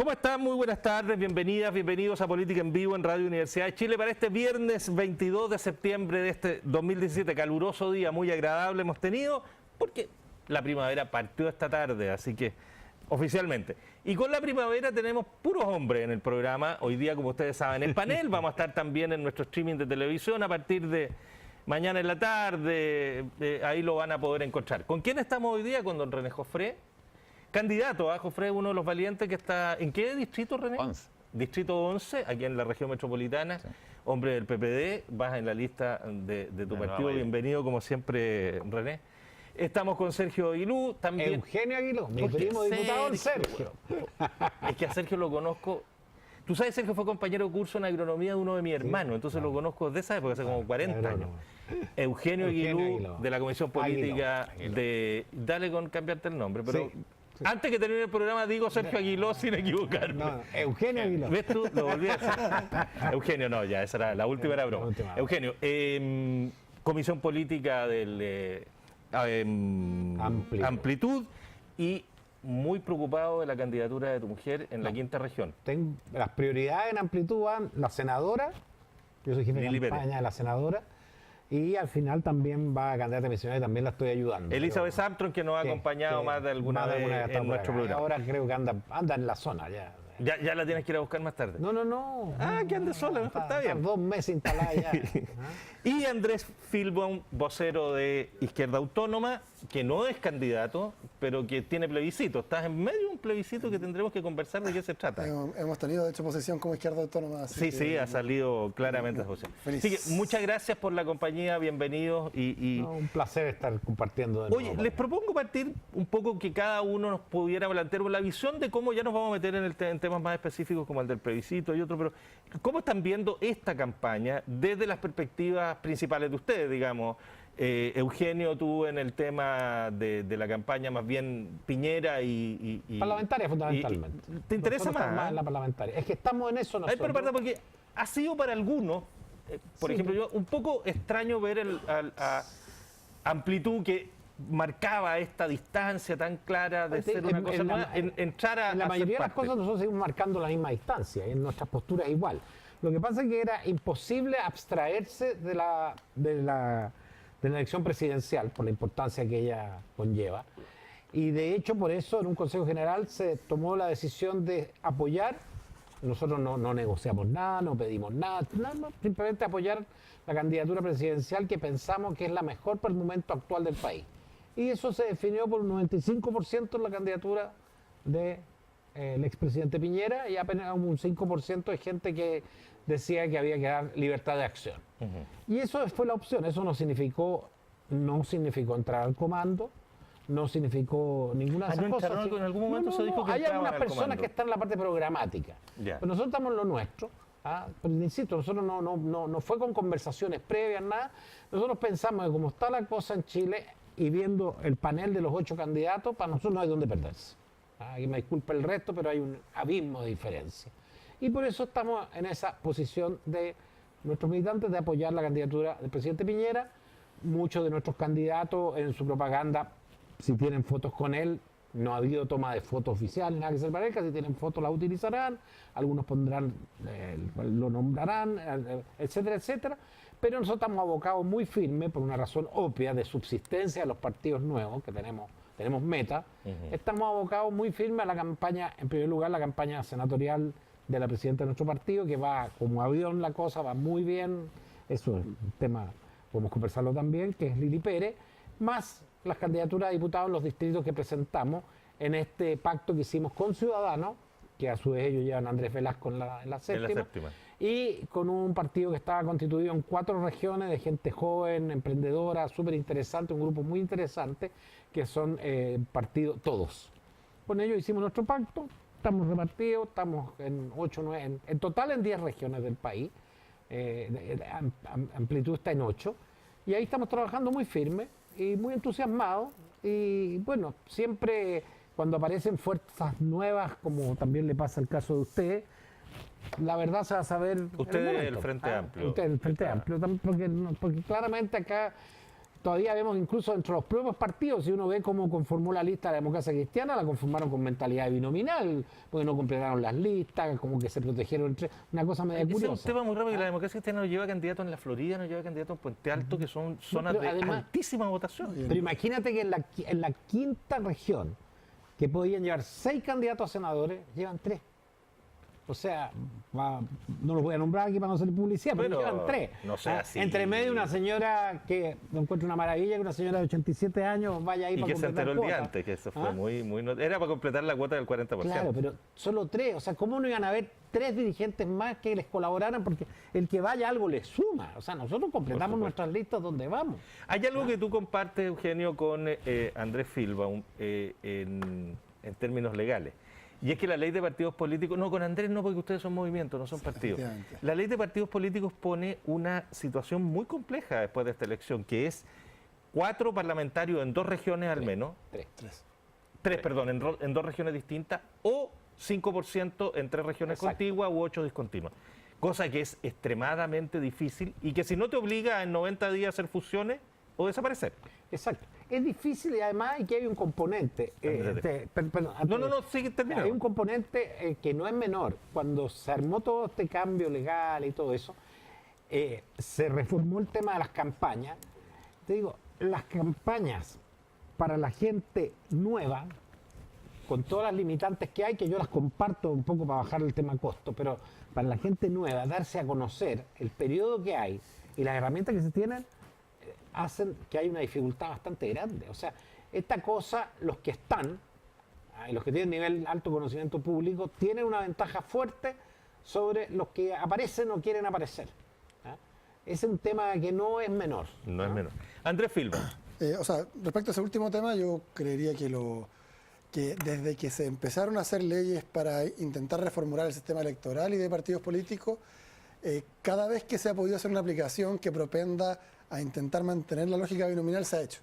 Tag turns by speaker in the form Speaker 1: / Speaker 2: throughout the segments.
Speaker 1: ¿Cómo están? Muy buenas tardes, bienvenidas, bienvenidos a Política en Vivo en Radio Universidad de Chile para este viernes 22 de septiembre de este 2017, caluroso día, muy agradable hemos tenido, porque la primavera partió esta tarde, así que oficialmente. Y con la primavera tenemos puros hombres en el programa, hoy día como ustedes saben el panel, vamos a estar también en nuestro streaming de televisión a partir de mañana en la tarde, ahí lo van a poder encontrar. ¿Con quién estamos hoy día? Con don René Jofré. Candidato, Jofré, uno de los valientes que está... ¿En qué distrito, René?
Speaker 2: 11.
Speaker 1: Distrito 11, aquí en la región metropolitana. Sí. Hombre del PPD, vas en la lista de tu partido. Bienvenido, como siempre, René. Estamos con Sergio Aguiló, también...
Speaker 3: Eugenio Aguiló, mi primo diputado Sergio.
Speaker 1: Es que a Sergio lo conozco... Tú sabes, Sergio fue compañero de curso en agronomía de uno de mis hermanos, entonces lo conozco desde esa época, hace como 40 años. Eugenio Aguiló, de la Comisión Política de... Dale con cambiarte el nombre, pero... Sí. Antes que termine el programa digo Sergio Aguiló sin equivocarme.
Speaker 3: No, Eugenio Aguiló.
Speaker 1: ¿Ves tú? Lo volví a hacer. Eugenio, no, ya, esa era la última, era broma. Eugenio, Comisión Política del Amplitud y muy preocupado de la candidatura de tu mujer en la quinta región.
Speaker 3: Las prioridades en Amplitud van la senadora, yo soy jefe de campaña de la senadora, y al final también va a candidata misionera y también la estoy ayudando.
Speaker 1: Elizabeth Samtron, que nos ha acompañado más de alguna vez en nuestro programa.
Speaker 3: Ahora creo que anda en la zona ya.
Speaker 1: ¿Ya la tienes que ir a buscar más tarde?
Speaker 3: No.
Speaker 1: Ah, que ande sola, está bien.
Speaker 3: 2 meses instalada ya.
Speaker 1: Y Andrés Filbon, vocero de Izquierda Autónoma, que no es candidato, pero que tiene plebiscito. Estás en medio de un plebiscito que tendremos que conversar de qué se trata.
Speaker 4: Hemos tenido, de hecho, posesión como Izquierda Autónoma.
Speaker 1: Sí, ha salido claramente esa posición. Así que muchas gracias por la compañía, bienvenidos.
Speaker 3: Un placer estar compartiendo de nuevo.
Speaker 1: Oye, les propongo partir un poco que cada uno nos pudiera plantear la visión de cómo ya nos vamos a meter en temas más específicos como el del plebiscito y otro, pero ¿cómo están viendo esta campaña desde las perspectivas principales de ustedes, digamos? Eugenio, tú en el tema de la campaña más bien Piñera y
Speaker 3: parlamentaria fundamentalmente.
Speaker 1: ¿Te interesa más?
Speaker 3: En la parlamentaria. Es que estamos en eso nosotros.
Speaker 1: Pero perdón, porque ha sido para algunos, por ejemplo, yo un poco extraño ver a Amplitud que marcaba esta distancia tan clara de ser una cosa nueva, entrar a...
Speaker 3: En la mayoría de las cosas nosotros seguimos marcando la misma distancia, en nuestras posturas igual. Lo que pasa es que era imposible abstraerse de la elección presidencial por la importancia que ella conlleva. Y de hecho por eso en un Consejo General se tomó la decisión de apoyar, nosotros no negociamos nada, no pedimos nada, simplemente apoyar la candidatura presidencial que pensamos que es la mejor para el momento actual del país. Y eso se definió por un 95% en la candidatura del expresidente Piñera y apenas un 5% de gente que decía que había que dar libertad de acción. Y eso fue la opción, eso no significó entrar al comando, no significó ninguna de esas cosas.
Speaker 1: En algún momento se dijo que
Speaker 3: hay algunas personas que están en la parte programática, pero nosotros estamos en lo nuestro. Pero insisto, nosotros no fue con conversaciones previas, nada. Nosotros pensamos que como está la cosa en Chile y viendo el panel de los 8 candidatos, para nosotros no hay dónde perderse. Y me disculpa el resto, pero hay un abismo de diferencia. Y por eso estamos en esa posición de nuestros militantes de apoyar la candidatura del presidente Piñera. Muchos de nuestros candidatos en su propaganda, si tienen fotos con él, no ha habido toma de fotos oficiales, nada que se parezca. Si tienen fotos las utilizarán, algunos pondrán, lo nombrarán, etcétera, etcétera. Pero nosotros estamos abocados muy firmes, por una razón obvia de subsistencia de los partidos nuevos, que tenemos meta. Estamos abocados muy firmes a la campaña, en primer lugar, la campaña senatorial de la presidenta de nuestro partido, que va como avión la cosa, va muy bien. Eso es un tema, podemos conversarlo también, que es Lili Pérez, más las candidaturas a diputados en los distritos que presentamos en este pacto que hicimos con Ciudadanos, que a su vez ellos llevan a Andrés Velasco en la séptima. Y con un partido que estaba constituido en 4 regiones de gente joven, emprendedora, súper interesante, un grupo muy interesante, que son partidos todos. Con ellos hicimos nuestro pacto, estamos repartidos, estamos en 8, 9, en total en 10 regiones del país, Amplitud está en 8, y ahí estamos trabajando muy firme y muy entusiasmados, y bueno, siempre cuando aparecen fuerzas nuevas, como también le pasa el caso de usted, la verdad se va a saber.
Speaker 1: Usted es el Frente Amplio.
Speaker 3: Usted es el Frente Amplio, porque claramente acá todavía vemos incluso dentro de los propios partidos, si uno ve cómo conformó la lista de la democracia cristiana, la conformaron con mentalidad binominal, porque no completaron las listas, como que se protegieron entre... Una cosa medio curiosa.
Speaker 1: Es un tema muy raro, que la democracia cristiana no lleva candidatos en la Florida, no lleva candidatos en Puente Alto, que son zonas de altísima votación.
Speaker 3: Pero imagínate que en la quinta región, que podían llevar 6 candidatos a senadores, llevan 3. O sea, no los voy a nombrar aquí para no hacer publicidad, pero llevan 3.
Speaker 1: No sea así.
Speaker 3: Entre medio una señora que me encuentro una maravilla, que una señora de 87 años vaya ahí
Speaker 1: y
Speaker 3: para
Speaker 1: que se
Speaker 3: completar
Speaker 1: enteró el día
Speaker 3: cuota.
Speaker 1: antes, que eso fue era para completar la cuota del 40%.
Speaker 3: Claro, pero solo 3. O sea, ¿cómo no iban a haber 3 dirigentes más que les colaboraran? Porque el que vaya algo le suma. O sea, nosotros completamos nuestras listas donde vamos.
Speaker 1: Hay algo que tú compartes, Eugenio, con Andrés Filba en términos legales. Y es que la ley de partidos políticos, no, con Andrés no, porque ustedes son movimientos, no son partidos. La ley de partidos políticos pone una situación muy compleja después de esta elección, que es 4 parlamentarios en 2 regiones al menos. 3, perdón, en 2 regiones distintas, o 5% en 3 regiones contiguas u 8 discontinuas. Cosa que es extremadamente difícil y que si no te obliga en 90 días a hacer fusiones o desaparecer.
Speaker 3: Exacto. Es difícil y además aquí hay un componente.
Speaker 1: Sigue terminando.
Speaker 3: Hay un componente que no es menor. Cuando se armó todo este cambio legal y todo eso, se reformó el tema de las campañas. Te digo, las campañas para la gente nueva, con todas las limitantes que hay, que yo las comparto un poco para bajar el tema costo, pero para la gente nueva, darse a conocer el periodo que hay y las herramientas que se tienen, hacen que hay una dificultad bastante grande. O sea, esta cosa, los que están, y los que tienen nivel alto conocimiento público, tienen una ventaja fuerte sobre los que aparecen o quieren aparecer. Es un tema que no es menor.
Speaker 1: No es menor. Andrés Filba.
Speaker 4: Respecto a ese último tema, yo creería que desde que se empezaron a hacer leyes para intentar reformular el sistema electoral y de partidos políticos, cada vez que se ha podido hacer una aplicación que propenda a intentar mantener la lógica binominal, se ha hecho.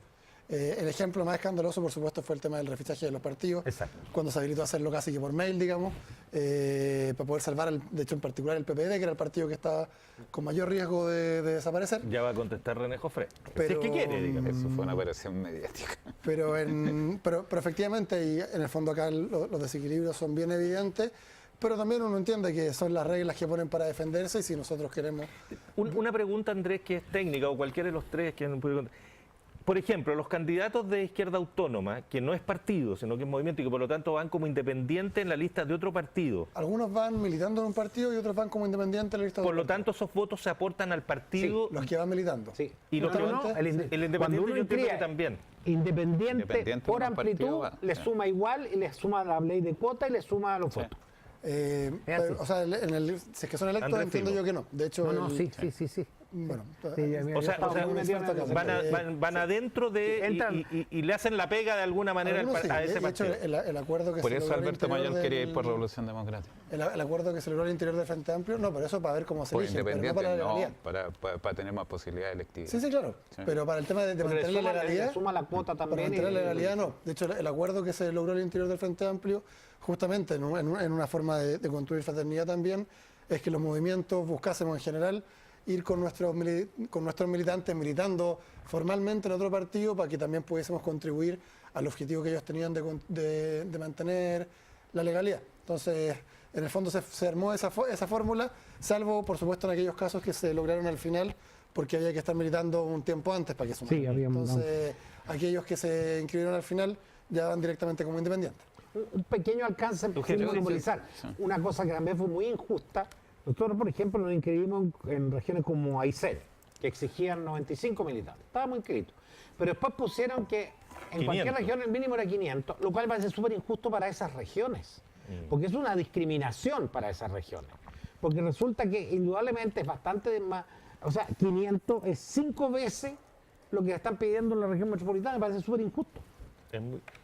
Speaker 4: El ejemplo más escandaloso, por supuesto, fue el tema del refichaje de los partidos.
Speaker 3: Exacto.
Speaker 4: Cuando se habilitó a hacerlo casi que por mail, digamos, para poder salvar, de hecho, en particular el PPD, que era el partido que estaba con mayor riesgo de desaparecer.
Speaker 1: Ya va a contestar René Jofré.
Speaker 4: Pero,
Speaker 1: si es que quiere, digamos.
Speaker 2: Eso fue una operación mediática.
Speaker 4: Pero efectivamente, y en el fondo acá los desequilibrios son bien evidentes, pero también uno entiende que son las reglas que ponen para defenderse y si nosotros queremos...
Speaker 1: Una pregunta, Andrés, que es técnica, o cualquiera de los tres que no puede contestar. Por ejemplo, los candidatos de Izquierda Autónoma, que no es partido, sino que es movimiento y que por lo tanto van como independientes en la lista de otro partido.
Speaker 4: Algunos van militando en un partido y otros van como independientes en la lista de
Speaker 1: Por
Speaker 4: otro
Speaker 1: lo tanto, esos votos se aportan al partido.
Speaker 4: Sí, los que van militando.
Speaker 3: Sí.
Speaker 1: Y los el independiente yo entiendo que también.
Speaker 3: Independiente por
Speaker 2: de un
Speaker 3: amplitud,
Speaker 2: partido,
Speaker 3: le suma igual y le suma la ley de cuota y le suma los votos.
Speaker 4: Pero, o sea, si es que son electos,
Speaker 1: Andrés
Speaker 4: entiendo
Speaker 1: Filba.
Speaker 4: yo que no. De hecho,
Speaker 3: Sí.
Speaker 4: Bueno,
Speaker 1: O sea, van adentro de y le hacen la pega de alguna manera
Speaker 4: sí.
Speaker 1: a ese
Speaker 4: De hecho,
Speaker 1: partido.
Speaker 4: el acuerdo que
Speaker 2: Por
Speaker 4: se
Speaker 2: eso
Speaker 4: logró al
Speaker 2: Alberto
Speaker 4: interior
Speaker 2: Mayor quería ir
Speaker 4: del-
Speaker 2: por Revolución Democrática.
Speaker 4: El acuerdo que se logró al interior del Frente Amplio, no, pero eso para ver cómo se
Speaker 2: Por
Speaker 4: elige, pero no
Speaker 2: independiente,
Speaker 4: para la
Speaker 2: no,
Speaker 4: legalidad.
Speaker 2: para tener más posibilidades electivas.
Speaker 4: Sí, claro.
Speaker 2: Sí.
Speaker 4: Pero para el tema de
Speaker 3: Porque
Speaker 4: mantener la legalidad,
Speaker 3: le suma la cuota
Speaker 4: para
Speaker 3: también.
Speaker 4: mantener la legalidad no. De hecho, el acuerdo que se logró al interior del Frente Amplio, justamente en una forma de construir fraternidad también, es que los movimientos buscásemos en general ir con nuestros militantes militando formalmente en otro partido para que también pudiésemos contribuir al objetivo que ellos tenían de mantener la legalidad. Entonces, en el fondo se armó esa fórmula, salvo, por supuesto, en aquellos casos que se lograron al final, porque había que estar militando un tiempo antes para que sumaran.
Speaker 3: Sí, había
Speaker 4: Entonces, aquellos que se inscribieron al final ya van directamente como independientes.
Speaker 3: Un pequeño alcance sin monopolizar. Una cosa que también fue muy injusta. Nosotros, por ejemplo, nos inscribimos en regiones como Aysén, que exigían 95 militantes. Estábamos inscritos. Pero después pusieron que en
Speaker 1: 500.
Speaker 3: cualquier región el mínimo era 500, lo cual parece súper injusto para esas regiones. Porque es una discriminación para esas regiones. Porque resulta que indudablemente es bastante más... O sea, 500 es 5 veces lo que están pidiendo en la región metropolitana. Me parece súper injusto.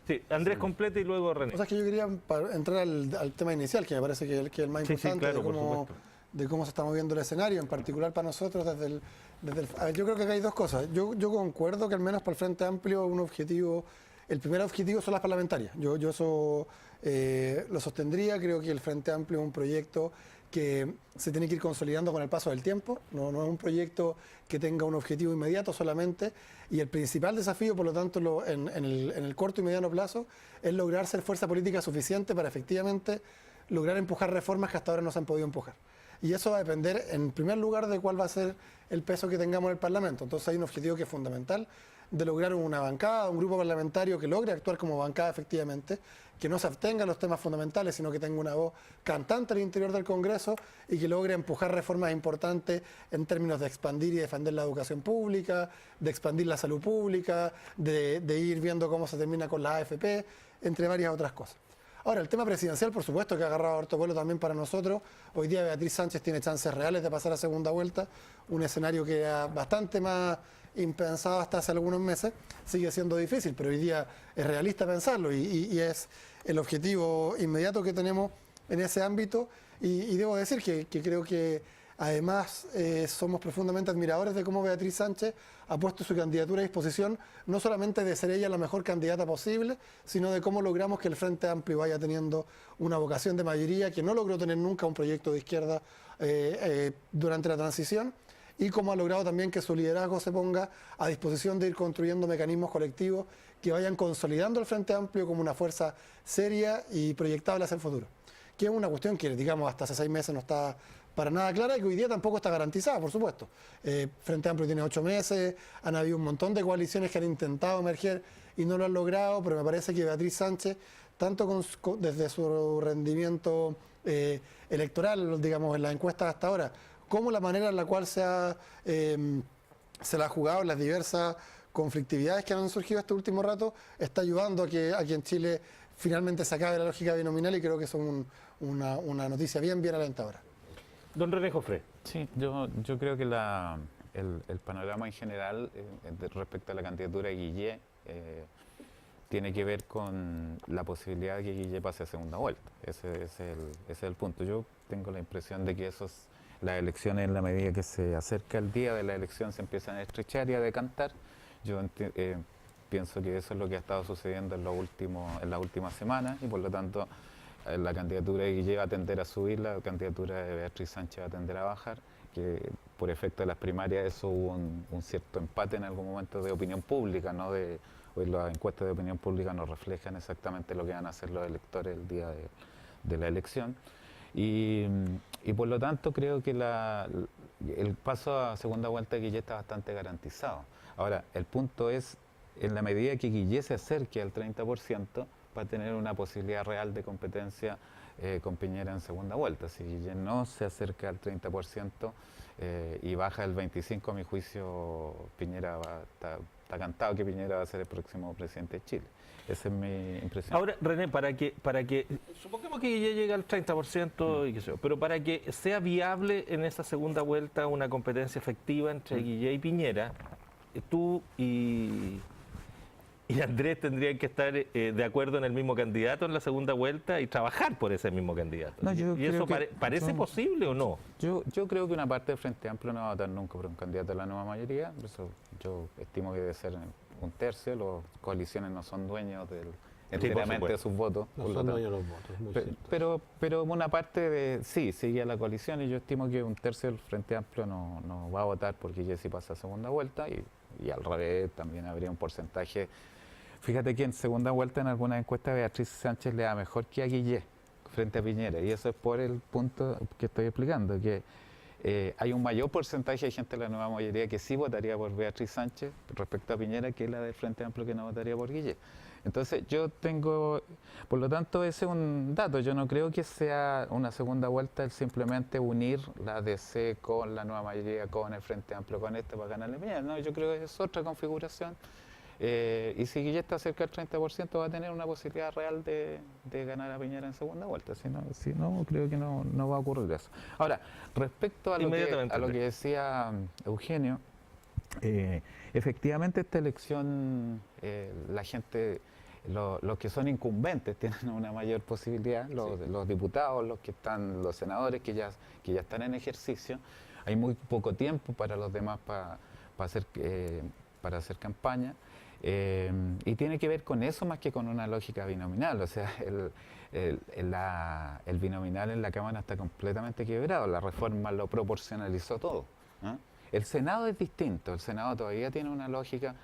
Speaker 1: Sí, Andrés completa y luego René.
Speaker 4: O sea, es que yo quería entrar al tema inicial, que me parece que es el más
Speaker 1: Sí, sí,
Speaker 4: importante,
Speaker 1: claro, por supuesto.
Speaker 4: de cómo se está moviendo el escenario, en particular para nosotros a ver, yo creo que acá hay dos cosas. Yo concuerdo que al menos para el Frente Amplio el primer objetivo son las parlamentarias. Yo eso lo sostendría, creo que el Frente Amplio es un proyecto que se tiene que ir consolidando con el paso del tiempo, no es un proyecto que tenga un objetivo inmediato solamente, y el principal desafío, por lo tanto, en el corto y mediano plazo, es lograr ser fuerza política suficiente para efectivamente lograr empujar reformas que hasta ahora no se han podido empujar. Y eso va a depender, en primer lugar, de cuál va a ser el peso que tengamos en el Parlamento. Entonces hay un objetivo que es fundamental, de lograr una bancada, un grupo parlamentario que logre actuar como bancada efectivamente, que no se abstenga en los temas fundamentales, sino que tenga una voz cantante al interior del Congreso y que logre empujar reformas importantes en términos de expandir y defender la educación pública, de expandir la salud pública, de ir viendo cómo se termina con la AFP, entre varias otras cosas. Ahora, el tema presidencial, por supuesto, que ha agarrado harto vuelo también para nosotros. Hoy día Beatriz Sánchez tiene chances reales de pasar a segunda vuelta, un escenario que era bastante más impensado hasta hace algunos meses. Sigue siendo difícil, pero hoy día es realista pensarlo y es el objetivo inmediato que tenemos en ese ámbito. Y debo decir que creo que además somos profundamente admiradores de cómo Beatriz Sánchez ha puesto su candidatura a disposición, no solamente de ser ella la mejor candidata posible, sino de cómo logramos que el Frente Amplio vaya teniendo una vocación de mayoría que no logró tener nunca un proyecto de izquierda durante la transición, y cómo ha logrado también que su liderazgo se ponga a disposición de ir construyendo mecanismos colectivos que vayan consolidando el Frente Amplio como una fuerza seria y proyectable hacia el futuro. Que es una cuestión que, digamos, hasta hace 6 meses no está para nada clara y que hoy día tampoco está garantizada, por supuesto. Frente Amplio tiene 8 meses, han habido un montón de coaliciones que han intentado emerger y no lo han logrado, pero me parece que Beatriz Sánchez, tanto desde su rendimiento electoral, digamos, en las encuestas hasta ahora, como la manera en la cual se la ha jugado en las diversas conflictividades que han surgido este último rato, está ayudando a que en Chile finalmente se acabe la lógica binominal, y creo que es una noticia bien alentadora.
Speaker 1: Don René Jofré.
Speaker 2: Sí, yo creo que el panorama en general respecto a la candidatura de Guillé tiene que ver con la posibilidad de que Guillé pase a segunda vuelta. Ese es el punto. Yo tengo la impresión de que las elecciones, en la medida que se acerca el día de la elección, se empiezan a estrechar y a decantar. Yo pienso que eso es lo que ha estado sucediendo en las últimas semanas, y por lo tanto la candidatura de Guillé va a tender a subir, la candidatura de Beatriz Sánchez va a tender a bajar, que por efecto de las primarias eso hubo un cierto empate en algún momento de opinión pública, ¿no? Hoy las encuestas de opinión pública nos reflejan exactamente lo que van a hacer los electores el día de la elección. Y por lo tanto creo que el paso a segunda vuelta de Guillé está bastante garantizado. Ahora, el punto es, en la medida que Guillé se acerque al 30%, va a tener una posibilidad real de competencia con Piñera en segunda vuelta. Si Guillé no se acerca al 30% y baja el 25%, a mi juicio, Piñera está cantado que Piñera va a ser el próximo presidente de Chile. Esa es mi impresión.
Speaker 1: Ahora, René, para que supongamos que Guillé llega al 30% y qué sé yo, pero para que sea viable en esa segunda vuelta una competencia efectiva entre Guillé y Piñera, tú y Andrés tendrían que estar de acuerdo en el mismo candidato en la segunda vuelta y trabajar por ese mismo candidato.
Speaker 2: No,
Speaker 1: ¿Y eso parece posible o no?
Speaker 2: Yo creo que una parte del Frente Amplio no va a votar nunca por un candidato de la nueva mayoría. Por eso yo estimo que debe ser 1/3. Las coaliciones no son dueños enteramente de sus votos.
Speaker 3: No son dueños de los votos, muy cierto.
Speaker 2: Pero una parte sí, sigue la coalición, y yo estimo que 1/3 del Frente Amplio no va a votar porque Guillé sí pasa a segunda vuelta, y al revés también habría un porcentaje. Fíjate que en segunda vuelta en algunas encuestas Beatriz Sánchez le da mejor que a Guillé frente a Piñera, y eso es por el punto que estoy explicando, que hay un mayor porcentaje de gente de la nueva mayoría que sí votaría por Beatriz Sánchez respecto a Piñera que la del Frente Amplio, que no votaría por Guillé. Entonces por lo tanto ese es un dato. Yo no creo que sea una segunda vuelta el simplemente unir la DC con la nueva mayoría, con el Frente Amplio, con para ganarle a Piñera. No, yo creo que es otra configuración. Y si Guillé está cerca del 30%, va a tener una posibilidad real de ganar a Piñera en segunda vuelta. Si no, creo que no va a ocurrir eso. Ahora, respecto a lo que decía Eugenio, efectivamente esta elección, la gente, los que son incumbentes tienen una mayor posibilidad, los diputados, los senadores que ya están en ejercicio. Hay muy poco tiempo para los demás para hacer campaña. Y tiene que ver con eso más que con una lógica binominal. O sea, el binominal en la Cámara está completamente quebrado. La reforma lo proporcionalizó todo. El Senado es distinto. El Senado todavía tiene una lógica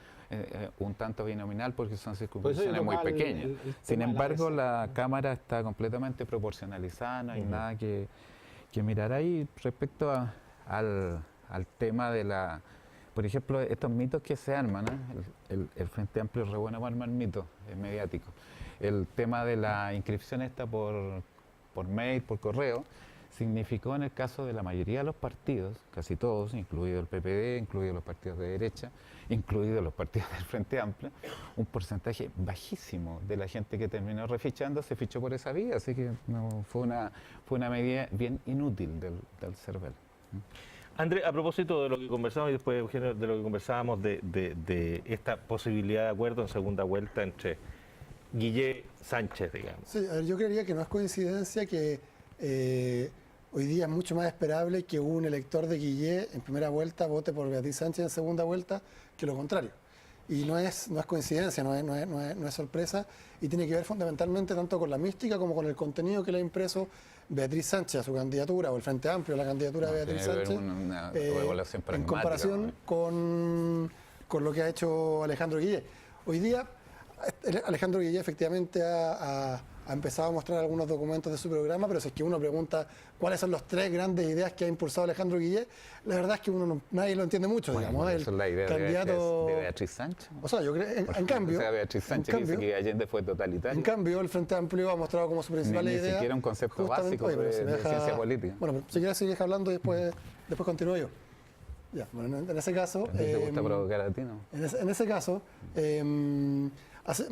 Speaker 2: un tanto binominal porque son circunscripciones muy pequeñas. Sin embargo, la Cámara está completamente proporcionalizada. No hay nada que mirar ahí respecto al tema de la... Por ejemplo, estos mitos que se arman, el Frente Amplio es re bueno para armar mitos mediáticos. El tema de la inscripción esta por mail, por correo, significó en el caso de la mayoría de los partidos, casi todos, incluido el PPD, incluidos los partidos de derecha, incluidos los partidos del Frente Amplio, un porcentaje bajísimo de la gente que terminó refichando se fichó por esa vía, así que no, fue una medida bien inútil del CERVEL.
Speaker 1: Andrés, a propósito de lo que conversamos y después, Eugenio, de lo que conversábamos de esta posibilidad de acuerdo en segunda vuelta entre Guillé Sánchez, digamos.
Speaker 4: Sí, a ver, yo creería que no es coincidencia que hoy día es mucho más esperable que un elector de Guillé en primera vuelta vote por Beatriz Sánchez en segunda vuelta que lo contrario. Y no es coincidencia, no es sorpresa, y tiene que ver fundamentalmente tanto con la mística como con el contenido que le ha impreso Beatriz Sánchez a su candidatura, o el Frente Amplio a la candidatura de Beatriz Sánchez, en comparación con lo que ha hecho Alejandro Guillé. Hoy día, Alejandro Guillé efectivamente ha empezado a mostrar algunos documentos de su programa, pero si es que uno pregunta cuáles son las 3 grandes ideas que ha impulsado Alejandro Guillé, la verdad es que nadie lo entiende mucho, digamos.
Speaker 2: Esa es la idea
Speaker 4: candidato
Speaker 2: de Beatriz Sánchez.
Speaker 4: O sea, yo creo, en cambio...
Speaker 2: O sea, Beatriz Sánchez dice que Allende fue totalitario.
Speaker 4: En cambio, el Frente Amplio ha mostrado como su principal idea...
Speaker 2: Ni siquiera un concepto básico de ciencia política.
Speaker 4: Bueno, pero si quieres seguir hablando y después continúo yo. Ya, bueno, en ese caso...
Speaker 2: ¿Te gusta provocar a ti, no?
Speaker 4: En ese caso,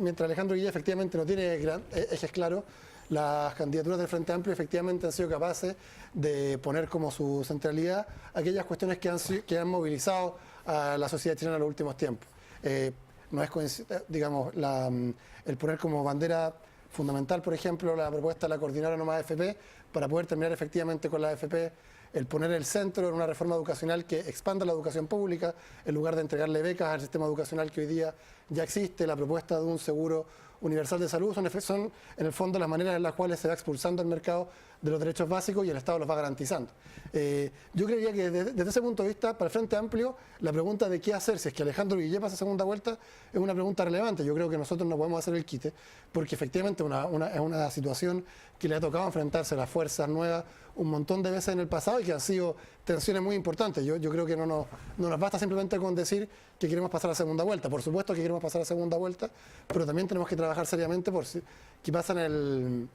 Speaker 4: mientras Alejandro Guillé efectivamente no tiene ejes claros, las candidaturas del Frente Amplio efectivamente han sido capaces de poner como su centralidad aquellas cuestiones que han movilizado a la sociedad chilena en los últimos tiempos. No es, digamos, el poner como bandera fundamental, por ejemplo, la propuesta de la coordinadora No Más AFP para poder terminar efectivamente con la AFP, el poner el centro en una reforma educacional que expanda la educación pública en lugar de entregarle becas al sistema educacional que hoy día ya existe, la propuesta de un seguro universal de salud, son en el fondo las maneras en las cuales se va expulsando el mercado de los derechos básicos y el Estado los va garantizando. Yo creería que desde ese punto de vista, para el Frente Amplio, la pregunta de qué hacer si es que Alejandro Guillé pasa a segunda vuelta es una pregunta relevante. Yo creo que nosotros no podemos hacer el quite, porque efectivamente es una situación que le ha tocado enfrentarse a las fuerzas nuevas un montón de veces en el pasado y que han sido tensiones muy importantes. Yo creo que no nos basta simplemente con decir que queremos pasar a segunda vuelta. Por supuesto que queremos pasar a segunda vuelta, pero también tenemos que trabajar seriamente por qué pasa en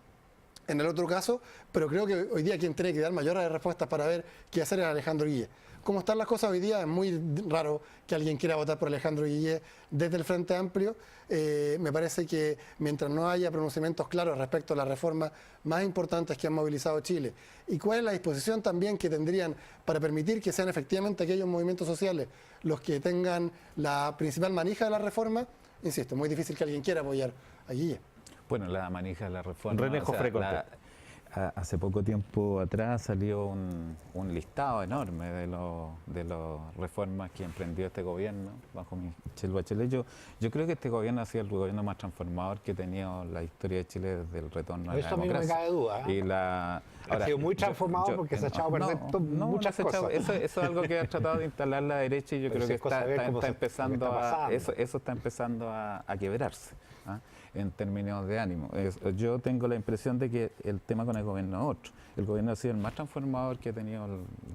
Speaker 4: el otro caso, pero creo que hoy día quien tiene que dar mayores respuestas para ver qué hacer es Alejandro Guillé. Como están las cosas hoy día, es muy raro que alguien quiera votar por Alejandro Guillé desde el Frente Amplio. Me parece que mientras no haya pronunciamientos claros respecto a las reformas más importantes que han movilizado Chile y cuál es la disposición también que tendrían para permitir que sean efectivamente aquellos movimientos sociales los que tengan la principal manija de la reforma, insisto, es muy difícil que alguien quiera apoyar a Guillé.
Speaker 2: Bueno, la manija de la reforma...
Speaker 1: René Jofre,
Speaker 2: hace poco tiempo atrás salió un listado enorme de las reformas que emprendió este gobierno bajo Michelle Bachelet. Yo creo que este gobierno ha sido el gobierno más transformador que ha tenido la historia de Chile desde el retorno a la democracia.
Speaker 3: Eso a mí no me cabe duda. Ha sido muy transformador porque se ha echado a perder muchas cosas.
Speaker 2: Eso es algo que ha tratado de instalar la derecha y yo creo que está empezando a quebrarse. En términos de ánimo. Yo tengo la impresión de que el tema con el gobierno es otro. El gobierno ha sido el más transformador que ha tenido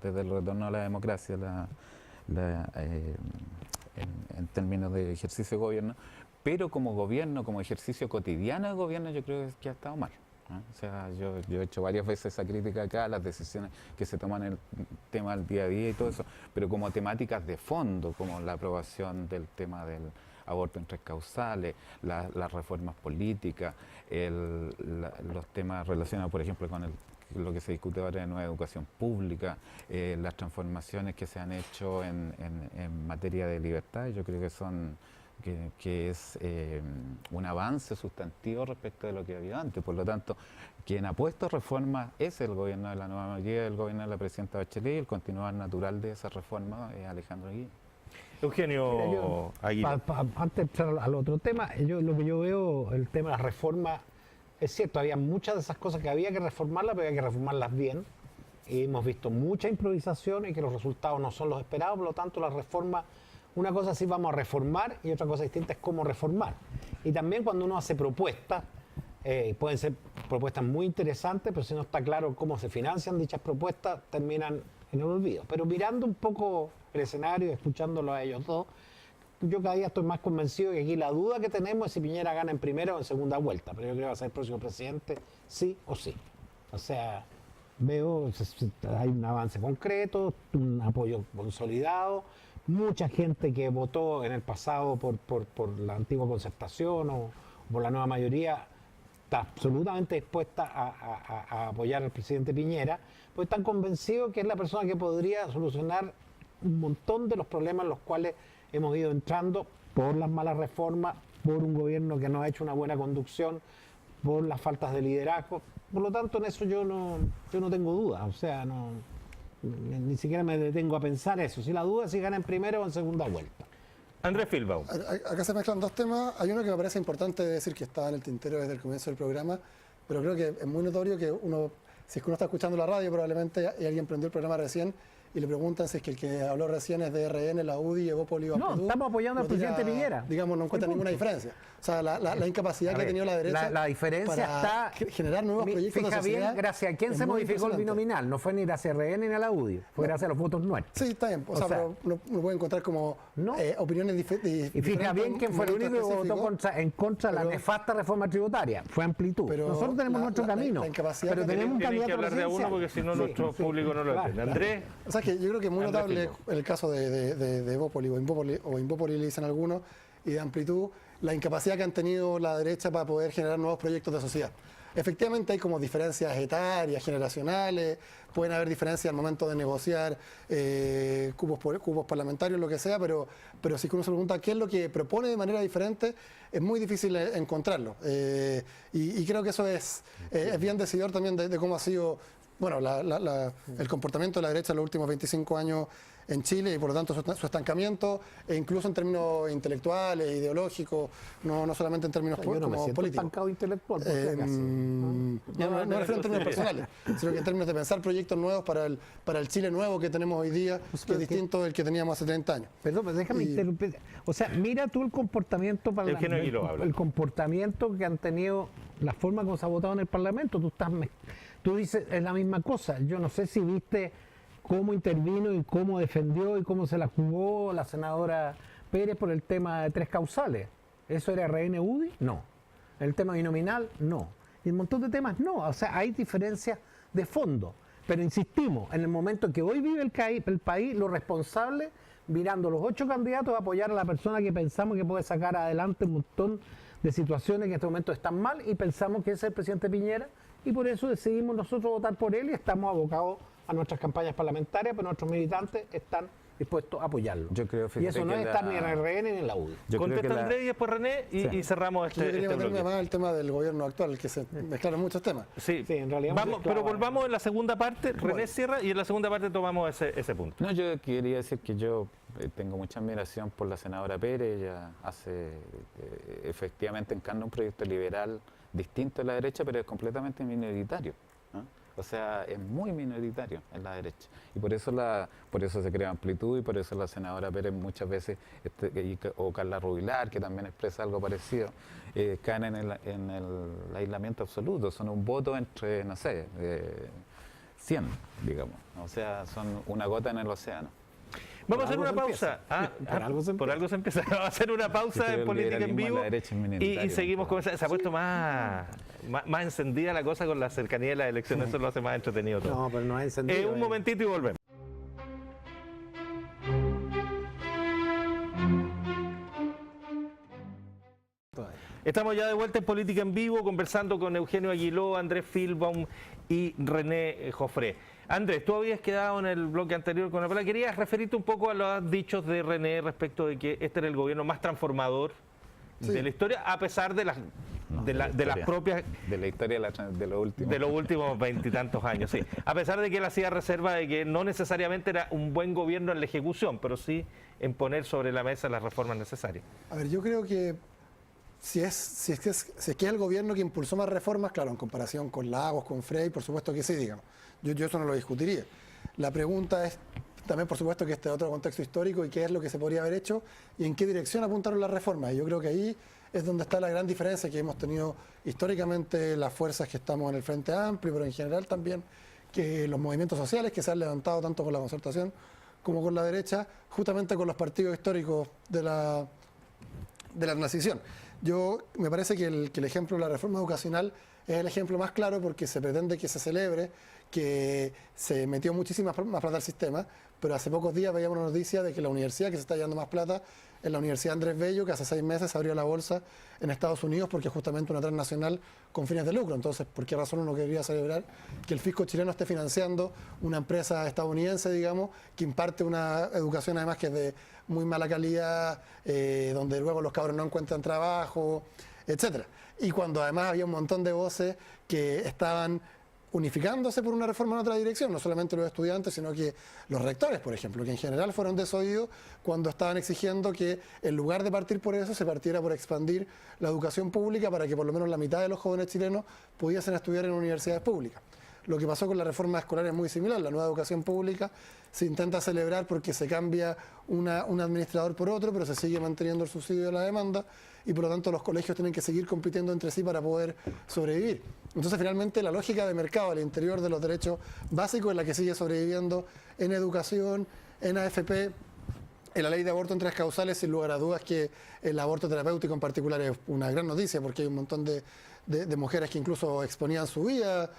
Speaker 2: desde el retorno a la democracia en términos de ejercicio de gobierno, pero como gobierno, como ejercicio cotidiano de gobierno, yo creo que ha estado mal. O sea, yo he hecho varias veces esa crítica acá, las decisiones que se toman en el tema del día a día y todo eso, pero como temáticas de fondo, como la aprobación del tema del aborto en 3 causales, las reformas políticas, los temas relacionados, por ejemplo, con lo que se discute ahora en nueva educación pública, las transformaciones que se han hecho en materia de libertad, yo creo que es un avance sustantivo respecto de lo que había antes. Por lo tanto, quien ha puesto reformas es el gobierno de la nueva mayoría, el gobierno de la presidenta Bachelet, y el continuar natural de esa reforma es Alejandro Guillé.
Speaker 1: Eugenio Aguirre.
Speaker 3: Antes de entrar al otro tema, lo que yo veo, el tema de la reforma, es cierto, había muchas de esas cosas que había que reformarlas, pero había que reformarlas bien. Y hemos visto mucha improvisación y que los resultados no son los esperados, por lo tanto la reforma, una cosa sí vamos a reformar y otra cosa distinta es cómo reformar. Y también cuando uno hace propuestas, pueden ser propuestas muy interesantes, pero si no está claro cómo se financian dichas propuestas, terminan en el olvido. Pero mirando un poco el escenario y escuchándolo a ellos dos, yo cada día estoy más convencido que aquí la duda que tenemos es si Piñera gana en primera o en segunda vuelta, pero yo creo que va a ser el próximo presidente, sí o sí. O sea, veo, hay un avance concreto, un apoyo consolidado, mucha gente que votó en el pasado por la antigua concertación o por la nueva mayoría está absolutamente dispuesta a apoyar al presidente Piñera, pues están convencidos que es la persona que podría solucionar un montón de los problemas en los cuales hemos ido entrando por las malas reformas, por un gobierno que no ha hecho una buena conducción, por las faltas de liderazgo. Por lo tanto, en eso yo no tengo duda, o sea, ni siquiera me detengo a pensar eso. Si la duda es si gana en primera o en segunda vuelta.
Speaker 1: Andrés Filbau.
Speaker 4: Acá se mezclan dos temas. Hay uno que me parece importante decir que estaba en el tintero desde el comienzo del programa, pero creo que es muy notorio que uno, si es que uno está escuchando la radio, probablemente y alguien prendió el programa recién y le preguntan si es que el que habló recién es de RN, la UDI, Evópoli o
Speaker 3: No,
Speaker 4: Amplitude,
Speaker 3: estamos apoyando al presidente Piñera.
Speaker 4: Digamos, no encuentra ninguna diferencia. O sea, la incapacidad que ha tenido la derecha
Speaker 3: la diferencia
Speaker 4: para
Speaker 3: está,
Speaker 4: generar nuevos proyectos de
Speaker 3: fija
Speaker 4: sociedad.
Speaker 3: bien, gracias a quién
Speaker 4: es
Speaker 3: se
Speaker 4: muy
Speaker 3: modificó el
Speaker 4: impresionante.
Speaker 3: binominal. No fue ni gracias a RN ni a la UDI, fue gracias a los votos nuestros.
Speaker 4: Sí, está bien. O sea, pero uno puede encontrar como opiniones diferentes.
Speaker 3: Y fija bien quién fue el único que votó en contra de la nefasta reforma tributaria. Fue Amplitud.
Speaker 4: Pero
Speaker 3: nosotros tenemos nuestro camino.
Speaker 4: Pero
Speaker 3: tenemos un
Speaker 1: Tienen que
Speaker 3: candidato
Speaker 1: hablar de a uno porque si no nuestro público no lo entiende. Andrés.
Speaker 4: O sea, que yo creo que es muy notable el caso de Evópoli o Invópoli le dicen algunos, y de Amplitud, la incapacidad que han tenido la derecha para poder generar nuevos proyectos de sociedad. Efectivamente hay como diferencias etarias, generacionales, pueden haber diferencias al momento de negociar cupos parlamentarios, lo que sea, pero si uno se pregunta qué es lo que propone de manera diferente, es muy difícil encontrarlo. Y creo que eso es bien decidor también de cómo ha sido el comportamiento de la derecha en los últimos 25 años en Chile y por lo tanto su estancamiento, e incluso en términos intelectuales, ideológicos, no solamente en términos
Speaker 3: Yo no me siento
Speaker 4: políticos.
Speaker 3: estancado intelectual, por si acaso.
Speaker 4: No me refiero en términos personales, sino que en términos de pensar proyectos nuevos para el Chile nuevo que tenemos hoy día, que es distinto del que teníamos hace 30 años.
Speaker 3: Perdón, pero déjame interrumpir. O sea, mira tú el comportamiento el comportamiento que han tenido, la forma como se ha votado en el Parlamento. Tú dices, es la misma cosa. Yo no sé si viste cómo intervino y cómo defendió y cómo se la jugó la senadora Pérez por el tema de 3 causales. ¿Eso era RN UDI? No. ¿El tema binominal? No. Y un montón de temas no. O sea, hay diferencias de fondo. Pero insistimos, en el momento en que hoy vive el país, lo responsable, mirando los 8 candidatos, a apoyar a la persona que pensamos que puede sacar adelante un montón de situaciones que en este momento están mal y pensamos que es el presidente Piñera, y por eso decidimos nosotros votar por él y estamos abocados a nuestras campañas parlamentarias, pero nuestros militantes están dispuestos a apoyarlo.
Speaker 2: Yo creo,
Speaker 3: y eso no es estar ni en el RN ni en la UDI.
Speaker 1: Contesta Andrés y después René y cerramos
Speaker 4: Yo quería meterme más al tema del gobierno actual, que se mezclaron muchos temas.
Speaker 1: Sí, en realidad. Pero volvamos en la segunda parte, René cierra y en la segunda parte tomamos ese punto.
Speaker 2: No, yo quería decir que yo tengo mucha admiración por la senadora Pérez. Ella efectivamente encarna un proyecto liberal distinto a la derecha, pero es completamente minoritario, ¿no? O sea, es muy minoritario en la derecha. Y por eso se crea Amplitud y por eso la senadora Pérez muchas veces, o Carla Rubilar, que también expresa algo parecido, caen en el aislamiento absoluto. Son un voto entre, no sé, 100, digamos. O sea, son una gota en el océano.
Speaker 1: Vamos a hacer una pausa. Por algo se empieza. Vamos a hacer una pausa en Política en Vivo y seguimos con esa. Se ha puesto más encendida la cosa con la cercanía de las elecciones. Eso lo hace más entretenido todo.
Speaker 3: No, pero no es encendido.
Speaker 1: Un momentito y volvemos. Estamos ya de vuelta en Política en Vivo, conversando con Eugenio Aguiló, Andrés Filbaum y René Jofré. Andrés, tú habías quedado en el bloque anterior con la palabra. Querías referirte un poco a los dichos de René respecto de que este era el gobierno más transformador de la historia, a pesar de las
Speaker 2: No,
Speaker 1: de las propias...
Speaker 2: De la historia de los últimos.
Speaker 1: De los últimos veintitantos años, sí. A pesar de que él hacía reserva de que no necesariamente era un buen gobierno en la ejecución, pero sí en poner sobre la mesa las reformas necesarias.
Speaker 4: A ver, yo creo que si es que el gobierno que impulsó más reformas, claro, en comparación con Lagos, con Frey, por supuesto que sí, digamos. Yo eso no lo discutiría. La pregunta es también, por supuesto, que este otro contexto histórico y qué es lo que se podría haber hecho y en qué dirección apuntaron las reformas. Y yo creo que ahí es donde está la gran diferencia que hemos tenido históricamente las fuerzas que estamos en el Frente Amplio, pero en general también que los movimientos sociales que se han levantado tanto con la Concertación como con la derecha, justamente con los partidos históricos de la transición. Me parece que el ejemplo de la reforma educacional es el ejemplo más claro porque se pretende que se celebre, que se metió muchísima más plata al sistema, pero hace pocos días veíamos una noticia de que la universidad que se está llevando más plata es la Universidad Andrés Bello, que hace 6 meses abrió la bolsa en Estados Unidos porque es justamente una transnacional con fines de lucro. Entonces, ¿por qué razón uno querría celebrar que el fisco chileno esté financiando una empresa estadounidense, digamos, que imparte una educación además que es de muy mala calidad, donde luego los cabros no encuentran trabajo, etcétera? Y cuando además había un montón de voces que estaban unificándose por una reforma en otra dirección, no solamente los estudiantes, sino que los rectores, por ejemplo, que en general fueron desoídos cuando estaban exigiendo que en lugar de partir por eso, se partiera por expandir la educación pública para que por lo menos la mitad de los jóvenes chilenos pudiesen estudiar en universidades públicas. Lo que pasó con la reforma escolar es muy similar. La nueva educación pública se intenta celebrar porque se cambia un administrador por otro, pero se sigue manteniendo el subsidio de la demanda y por lo tanto los colegios tienen que seguir compitiendo entre sí para poder sobrevivir. Entonces finalmente la lógica de mercado al interior de los derechos básicos es la que sigue sobreviviendo en educación, en AFP. En la ley de aborto en 3 causales, sin lugar a dudas que el aborto terapéutico en particular es una gran noticia porque hay un montón de mujeres que incluso exponían su vida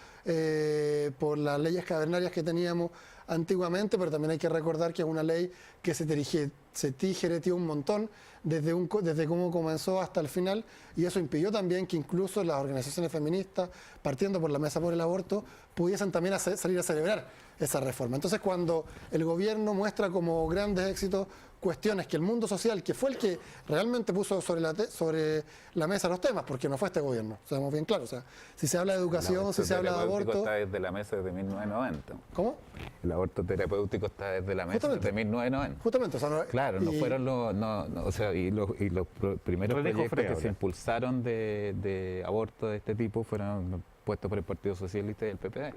Speaker 4: por las leyes cavernarias que teníamos antiguamente, pero también hay que recordar que es una ley que se tijereteó un montón desde cómo comenzó hasta el final, y eso impidió también que incluso las organizaciones feministas, partiendo por la Mesa por el Aborto, pudiesen también salir a celebrar esa reforma. Entonces, cuando el gobierno muestra como grandes éxitos cuestiones que el mundo social, que fue el que realmente puso sobre la mesa los temas, porque no fue este gobierno, seamos bien claros. O sea, si se habla de educación, si se habla de aborto...
Speaker 2: está desde la mesa desde 1990.
Speaker 4: ¿Cómo?
Speaker 2: El aborto terapéutico está desde la mesa desde 1990.
Speaker 4: Justamente. O sea,
Speaker 2: claro, no fueron los primeros proyectos que se impulsaron de aborto de este tipo fueron puestos por el Partido Socialista y el PPD.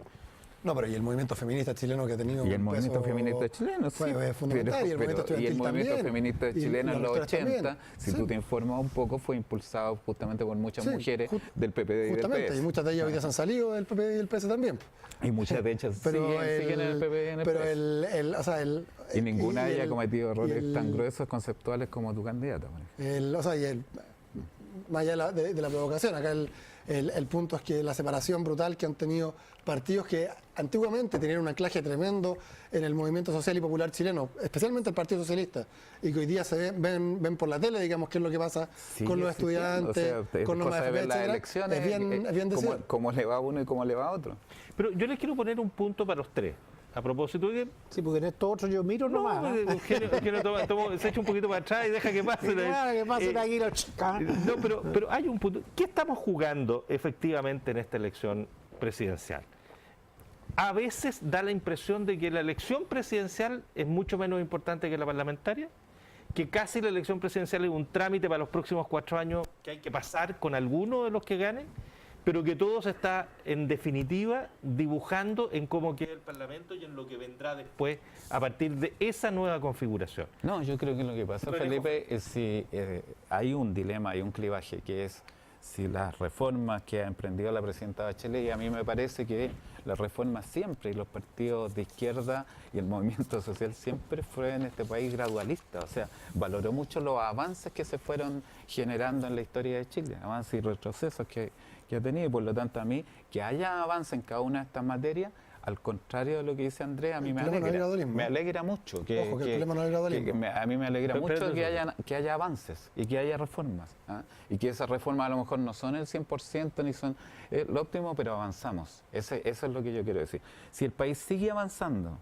Speaker 4: No, pero y el movimiento feminista chileno que ha tenido
Speaker 2: y el movimiento feminista chileno, sí,
Speaker 4: fue fundamental, y el movimiento estudiantil
Speaker 2: y el movimiento
Speaker 4: también,
Speaker 2: feminista chileno en los 80, si
Speaker 4: sí,
Speaker 2: tú te informas un poco, fue impulsado justamente por muchas mujeres del PPD y del PS.
Speaker 4: Y muchas de ellas hoy día se han salido del PPD y del PS también.
Speaker 2: Y muchas de ellas siguen en el PPD y en el PS. Y ninguna de ellas ha cometido errores tan gruesos conceptuales como tu candidata.
Speaker 4: Más allá de la provocación, acá el punto es que la separación brutal que han tenido partidos que antiguamente tenían un anclaje tremendo en el movimiento social y popular chileno, especialmente el Partido Socialista, y que hoy día ven por la tele, digamos, qué es lo que pasa con los estudiantes, con los AFP,
Speaker 2: las elecciones,
Speaker 4: es bien decir.
Speaker 2: Cómo le va a uno y cómo le va a otro.
Speaker 1: Pero yo les quiero poner un punto para los tres. A propósito de que...
Speaker 3: Sí, porque en esto otro yo miro nomás.
Speaker 1: Se echa un poquito para atrás y deja que pasen.
Speaker 3: Que pasen aquí los chicas.
Speaker 1: No, pero hay un punto. ¿Qué estamos jugando efectivamente en esta elección presidencial? A veces da la impresión de que la elección presidencial es mucho menos importante que la parlamentaria, que casi la elección presidencial es un trámite para los próximos 4 años que hay que pasar con alguno de los que ganen, pero que todo se está, en definitiva, dibujando en cómo queda el Parlamento y en lo que vendrá después a partir de esa nueva configuración.
Speaker 2: No, yo creo que lo que pasa, Felipe, es si hay un dilema, hay un clivaje, que es si las reformas que ha emprendido la presidenta Bachelet, y a mí me parece que las reformas siempre, y los partidos de izquierda y el movimiento social siempre fue en este país gradualista, o sea, valoró mucho los avances que se fueron generando en la historia de Chile, avances y retrocesos que ha tenido, y por lo tanto a mí, que haya avance en cada una de estas materias, al contrario de lo que dice Andrea, a mí me alegra mucho.
Speaker 4: Ojo, que el problema no es el gradualismo.
Speaker 2: A mí me alegra mucho que haya avances y que haya reformas. Y que esas reformas a lo mejor no son el 100% ni son lo óptimo, pero avanzamos. Eso es lo que yo quiero decir. Si el país sigue avanzando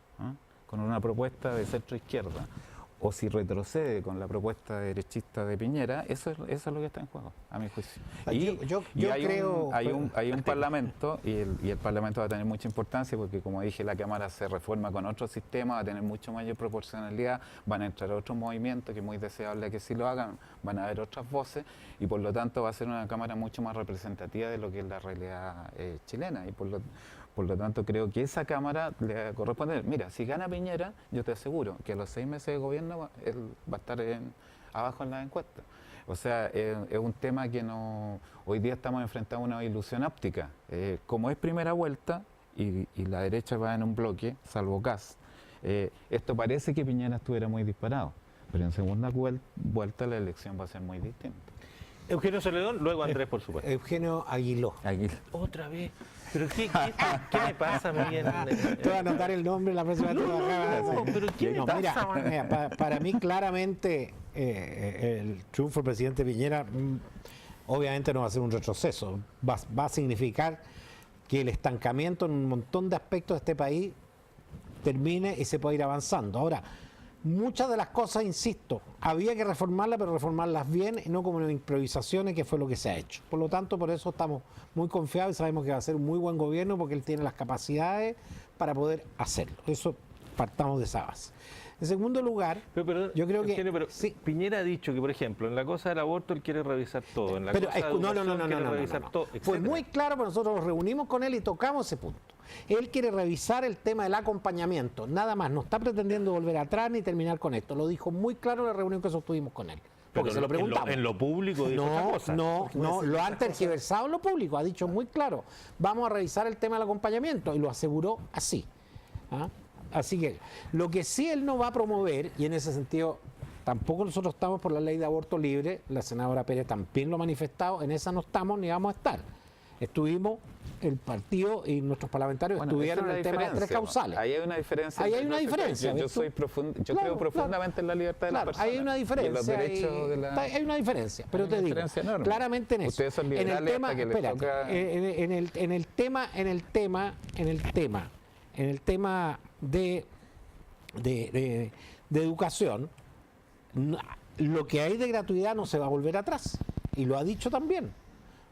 Speaker 2: con una propuesta de centro-izquierda, o si retrocede con la propuesta derechista de Piñera, eso es lo que está en juego, a mi juicio.
Speaker 5: Yo
Speaker 2: hay
Speaker 5: creo...
Speaker 2: hay un Parlamento, y el Parlamento va a tener mucha importancia porque, como dije, la Cámara se reforma con otro sistema, va a tener mucho mayor proporcionalidad, van a entrar otros movimientos, que es muy deseable que sí lo hagan, van a haber otras voces, y por lo tanto va a ser una Cámara mucho más representativa de lo que es la realidad chilena, y por lo tanto, creo que esa Cámara le va a corresponder. Mira, si gana Piñera, yo te aseguro que a los 6 meses de gobierno él va a estar abajo en las encuestas. O sea, es un tema que hoy día estamos enfrentando a una ilusión óptica. Como es primera vuelta y la derecha va en un bloque, salvo Kast, esto parece que Piñera estuviera muy disparado, pero en segunda vuelta la elección va a ser muy distinta.
Speaker 1: Eugenio Celedón, luego Andrés, por supuesto.
Speaker 5: Eugenio Aguiló.
Speaker 1: Otra vez. ¿Pero qué me pasa a mí?
Speaker 5: Te voy a anotar el nombre la próxima vez que lo acabas de hacer.
Speaker 1: ¿Pero qué me pasa?
Speaker 5: Mira, para mí claramente el triunfo del presidente Piñera obviamente no va a ser un retroceso. Va a significar que el estancamiento en un montón de aspectos de este país termine y se pueda ir avanzando. Ahora, muchas de las cosas, insisto, había que reformarlas, pero reformarlas bien y no como en improvisaciones, que fue lo que se ha hecho. Por lo tanto, por eso estamos muy confiados y sabemos que va a ser un muy buen gobierno porque él tiene las capacidades para poder hacerlo. Eso partamos de esa base. En segundo lugar,
Speaker 1: pero,
Speaker 5: yo creo que
Speaker 1: Eugenio, pero
Speaker 5: sí.
Speaker 1: Piñera ha dicho que, por ejemplo, en la cosa del aborto él quiere revisar todo. En la cosa de educación quiere revisar todo,
Speaker 5: Fue
Speaker 1: etcétera.
Speaker 5: muy claro, pero nosotros nos reunimos con él y tocamos ese punto. Él quiere revisar el tema del acompañamiento, nada más, no está pretendiendo volver atrás ni terminar con esto. Lo dijo muy claro en la reunión que sostuvimos con él. Porque
Speaker 1: Pero
Speaker 5: se lo preguntamos.
Speaker 1: en lo público dijo otra cosa.
Speaker 5: No, lo han tergiversado en lo público, ha dicho muy claro, vamos a revisar el tema del acompañamiento, y lo aseguró así. ¿Ah? Así que lo que sí él no va a promover, y en ese sentido tampoco nosotros estamos por la ley de aborto libre, la senadora Pérez también lo ha manifestado, en esa no estamos ni vamos a estar. Estuvimos, el partido y nuestros parlamentarios estuvieron en el tema de las 3 causales.
Speaker 2: Ahí hay una diferencia.
Speaker 5: Ahí hay una diferencia.
Speaker 2: Yo creo profundamente en la libertad de la persona.
Speaker 5: Hay una diferencia.
Speaker 2: Y en los derechos de la...
Speaker 5: Hay una diferencia, pero te digo,
Speaker 2: enorme.
Speaker 5: Claramente en eso.
Speaker 2: Ustedes son
Speaker 5: En el
Speaker 2: liberales
Speaker 5: tema,
Speaker 2: hasta que les
Speaker 5: espérate,
Speaker 2: toca...
Speaker 5: en el tema de educación, lo que hay de gratuidad no se va a volver atrás, y lo ha dicho también.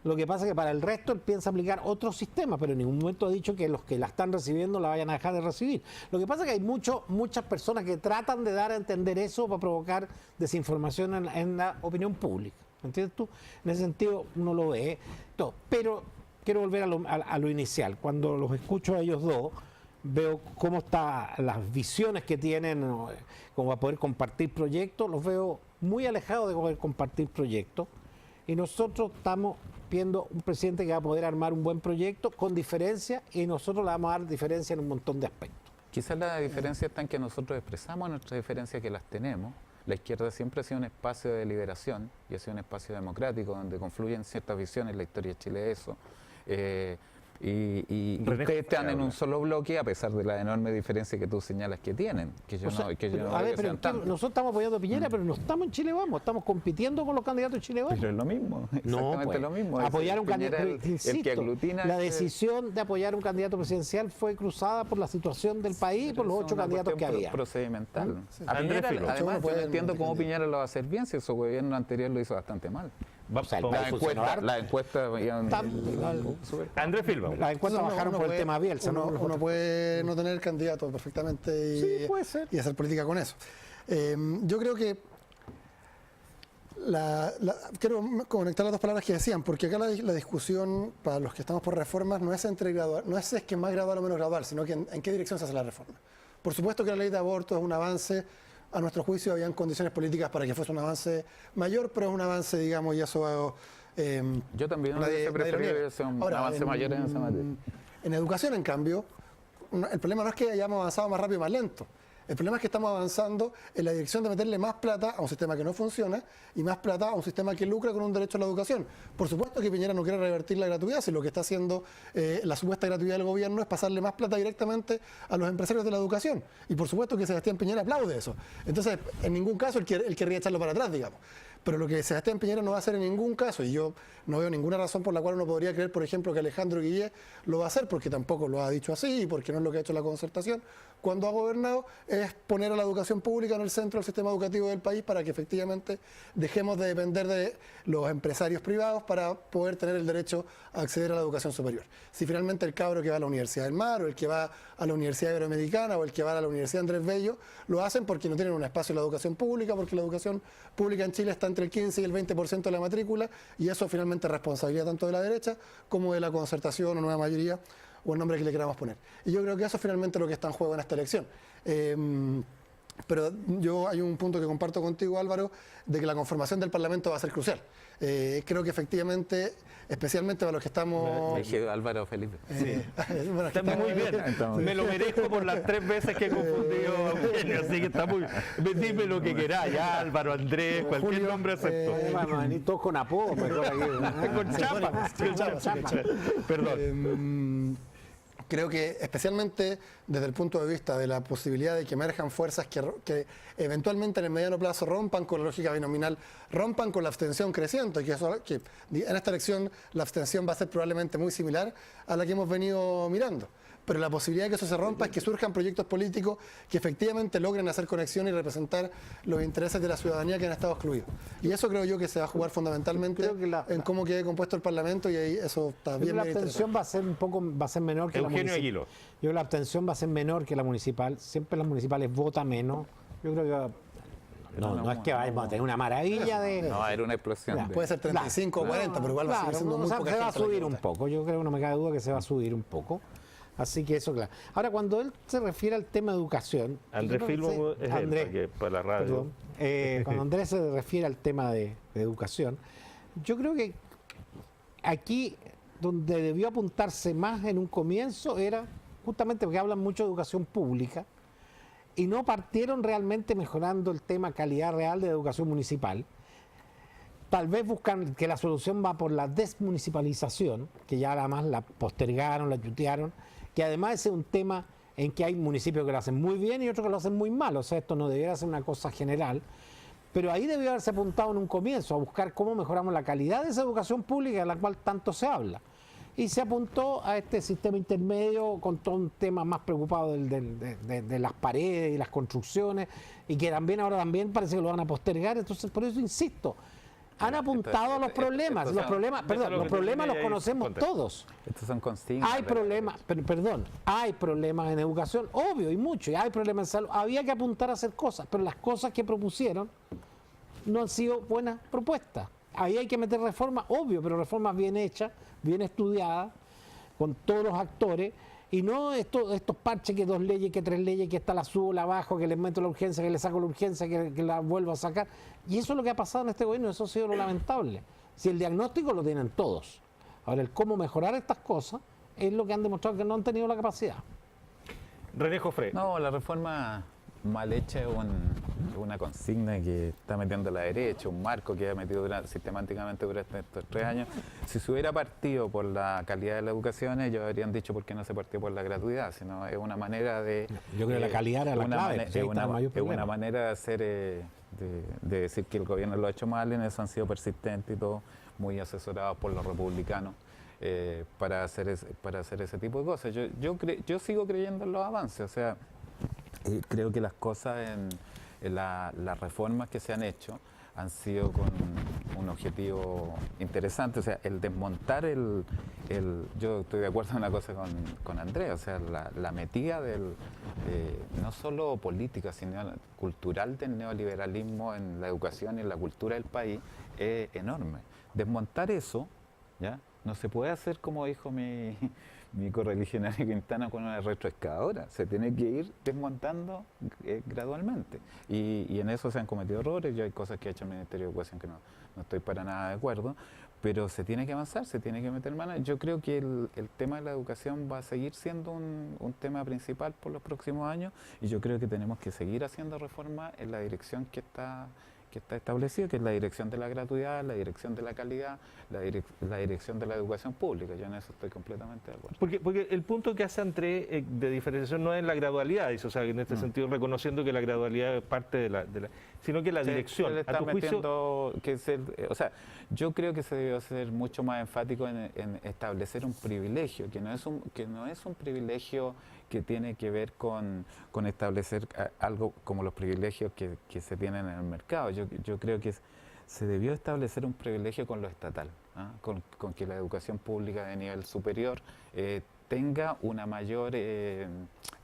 Speaker 5: Lo que pasa es que para el resto él piensa aplicar otro sistema, pero en ningún momento ha dicho que los que la están recibiendo la vayan a dejar de recibir. Lo que pasa es que hay muchas personas que tratan de dar a entender eso para provocar desinformación en la opinión pública. ¿Entiendes tú? En ese sentido uno lo ve todo. Pero quiero volver a lo inicial. Cuando los escucho a ellos dos, veo cómo están las visiones que tienen como a poder compartir proyectos, los veo muy alejados de poder compartir proyectos, y nosotros estamos viendo un presidente que va a poder armar un buen proyecto con diferencia, y nosotros le vamos a dar diferencia en un montón de aspectos.
Speaker 2: Quizás la diferencia está en que nosotros expresamos nuestras diferencias, que las tenemos. La izquierda siempre ha sido un espacio de liberación y ha sido un espacio democrático donde confluyen ciertas visiones. La historia de Chile es eso. Y ustedes están en un solo bloque a pesar de la enorme diferencia que tú señalas que tienen. Que yo
Speaker 5: nosotros estamos apoyando a Piñera, pero no estamos en Chile Vamos, estamos compitiendo con los candidatos de Chile Vamos.
Speaker 2: Pero es lo mismo, exactamente lo mismo.
Speaker 5: Apoyar un candidato,
Speaker 2: el que aglutina
Speaker 5: la decisión de apoyar un candidato presidencial fue cruzada por la situación del país y por los 8 candidatos que había.
Speaker 2: Procedimental.
Speaker 1: Sí.
Speaker 2: A Piñera, además, yo no entiendo cómo
Speaker 4: candidato.
Speaker 2: Piñera lo va a hacer bien si su gobierno anterior lo hizo bastante mal.
Speaker 5: O sea,
Speaker 2: La encuesta
Speaker 1: Andrés Filbao.
Speaker 5: las encuestas bajaron por el tema Bielsa.
Speaker 4: Uno puede no tener candidato perfectamente
Speaker 5: Sí, puede ser.
Speaker 4: y hacer política con eso. Yo creo que quiero conectar las dos palabras que decían, porque acá la discusión para los que estamos por reformas no es entre gradual, no es que más gradual o menos gradual, sino que en qué dirección se hace la reforma. Por supuesto que la ley de aborto es un avance. A nuestro juicio habían condiciones políticas para que fuese un avance mayor, pero es un avance, digamos, y eso...
Speaker 2: yo también hubiese preferido que sea un avance mayor en esa materia.
Speaker 4: En educación, en cambio, el problema no es que hayamos avanzado más rápido y más lento. El problema es que estamos avanzando en la dirección de meterle más plata a un sistema que no funciona y más plata a un sistema que lucra con un derecho a la educación. Por supuesto que Piñera no quiere revertir la gratuidad, si lo que está haciendo la supuesta gratuidad del gobierno es pasarle más plata directamente a los empresarios de la educación. Y por supuesto que Sebastián Piñera aplaude eso. Entonces, en ningún caso él querría echarlo para atrás, digamos. Pero lo que Sebastián Piñera no va a hacer en ningún caso, y yo no veo ninguna razón por la cual uno podría creer, por ejemplo, que Alejandro Guillé lo va a hacer, porque tampoco lo ha dicho así y porque no es lo que ha hecho la concertación, cuando ha gobernado, es poner a la educación pública en el centro del sistema educativo del país para que efectivamente dejemos de depender de los empresarios privados para poder tener el derecho a acceder a la educación superior. Si finalmente el cabro que va a la Universidad del Mar, o el que va a la Universidad Iberoamericana, o el que va a la Universidad Andrés Bello, lo hacen porque no tienen un espacio en la educación pública, porque la educación pública en Chile está entre el 15 y el 20% de la matrícula, y eso finalmente es responsabilidad tanto de la derecha como de la concertación o nueva mayoría, o el nombre que le queramos poner. Y yo creo que eso es finalmente lo que está en juego en esta elección. Pero hay un punto que comparto contigo, Álvaro, de que la conformación del Parlamento va a ser crucial. Creo que efectivamente, especialmente para los que estamos...
Speaker 2: Me dije Álvaro Felipe.
Speaker 4: Bueno,
Speaker 1: Está muy bien. Me lo merezco por las 3 veces que he confundido a Eugenio, así que está muy... Dime lo que queráis, Álvaro, Andrés, cualquier
Speaker 4: Julio,
Speaker 1: nombre acepto.
Speaker 5: Vamos a venir todos con apodo, mejor aquí.
Speaker 1: Con chapa. Perdón.
Speaker 4: Creo que especialmente desde el punto de vista de la posibilidad de que emerjan fuerzas que eventualmente en el mediano plazo rompan con la lógica binominal, rompan con la abstención creciente, que en esta elección la abstención va a ser probablemente muy similar a la que hemos venido mirando. Pero la posibilidad de que eso se rompa es que surjan proyectos políticos que efectivamente logren hacer conexión y representar los intereses de la ciudadanía que han estado excluidos. Y eso creo yo que se va a jugar fundamentalmente en cómo quede compuesto el Parlamento, y ahí eso está bien.
Speaker 5: La abstención va a ser menor que
Speaker 1: Eugenio
Speaker 5: la municipal.
Speaker 1: Aguiló.
Speaker 5: Yo creo que la abstención va a ser menor que la municipal. Siempre las municipales votan menos. Yo creo que no es que vayamos a tener una maravilla de...
Speaker 2: No, era una explosión.
Speaker 5: Claro.
Speaker 4: Puede ser 35 o 40, pero igual va a seguir siendo muy poca
Speaker 5: se va a
Speaker 4: gente la que
Speaker 5: subir un
Speaker 4: vota.
Speaker 5: poco. Yo creo que no me cabe duda que se va a subir un poco. Así que eso, claro. Ahora, cuando él se refiere al tema de educación...
Speaker 1: Andrés Filmo es él, para la radio.
Speaker 5: Perdón, cuando Andrés se refiere al tema de educación, yo creo que aquí donde debió apuntarse más en un comienzo era justamente porque hablan mucho de educación pública y no partieron realmente mejorando el tema calidad real de educación municipal. Tal vez buscan que la solución va por la desmunicipalización, que ya además la postergaron, la chutearon, que además ese es un tema en que hay municipios que lo hacen muy bien y otros que lo hacen muy mal. O sea, esto no debiera ser una cosa general. Pero ahí debió haberse apuntado en un comienzo a buscar cómo mejoramos la calidad de esa educación pública de la cual tanto se habla. Y se apuntó a este sistema intermedio con todo un tema más preocupado de las paredes y las construcciones, y que también ahora parece que lo van a postergar. Entonces, por eso insisto, han apuntado a los problemas. Los problemas los conocemos todos.
Speaker 2: Estos son consignas.
Speaker 5: Hay problemas, hay problemas en educación, obvio, y mucho, y hay problemas en salud. Había que apuntar a hacer cosas, pero las cosas que propusieron no han sido buenas propuestas. Ahí hay que meter reformas, obvio, pero reformas bien hechas, bien estudiadas, con todos los actores, y no estos parches, que 2 leyes, que 3 leyes, que esta la subo, la bajo, que les meto la urgencia, que le saco la urgencia, que la vuelvo a sacar. Y eso es lo que ha pasado en este gobierno, eso ha sido lo lamentable. Si el diagnóstico lo tienen todos. Ahora, el cómo mejorar estas cosas es lo que han demostrado que no han tenido la capacidad.
Speaker 1: René Jofré.
Speaker 2: No, la reforma mal hecha es una consigna que está metiendo la derecha, un marco que ha metido sistemáticamente durante estos 3 años. Si se hubiera partido por la calidad de la educación, ellos habrían dicho por qué no se partió por la gratuidad, sino es una manera de...
Speaker 5: Yo creo que la calidad era la clave.
Speaker 2: Es una manera de hacer, de decir que el gobierno lo ha hecho mal, en eso han sido persistentes y todo, muy asesorados por los republicanos. Para hacer ese tipo de cosas. Yo sigo creyendo en los avances, o sea, creo que las cosas en las reformas que se han hecho han sido con un objetivo interesante, o sea, el desmontar yo estoy de acuerdo en una cosa con Andrés, o sea, la metida no solo política, sino cultural del neoliberalismo en la educación y en la cultura del país es enorme. Desmontar eso, ¿ya? No se puede hacer, como dijo mi correligionario Quintana, con una retroexcavadora. Se tiene que ir desmontando gradualmente. Y en eso se han cometido errores. Yo hay cosas que ha hecho el Ministerio de Educación que no estoy para nada de acuerdo. Pero se tiene que avanzar, se tiene que meter mano. Yo creo que el tema de la educación va a seguir siendo un tema principal por los próximos años. Y yo creo que tenemos que seguir haciendo reformas en la dirección que que está establecido, que es la dirección de la gratuidad, la dirección de la calidad, la dirección de la educación pública. Yo en eso estoy completamente de acuerdo.
Speaker 1: Porque el punto que hace Andrés de diferenciación no es la gradualidad, dice, o sea, en este sentido reconociendo que la gradualidad es parte de la sino que la dirección.
Speaker 2: Él está
Speaker 1: ¿A tu juicio?
Speaker 2: metiendo o sea, yo creo que se debió ser mucho más enfático en establecer un privilegio, que no es un privilegio que tiene que ver con establecer algo como los privilegios que se tienen en el mercado. Yo creo que se debió establecer un privilegio con lo estatal, ¿ah? Con que la educación pública de nivel superior tenga una mayor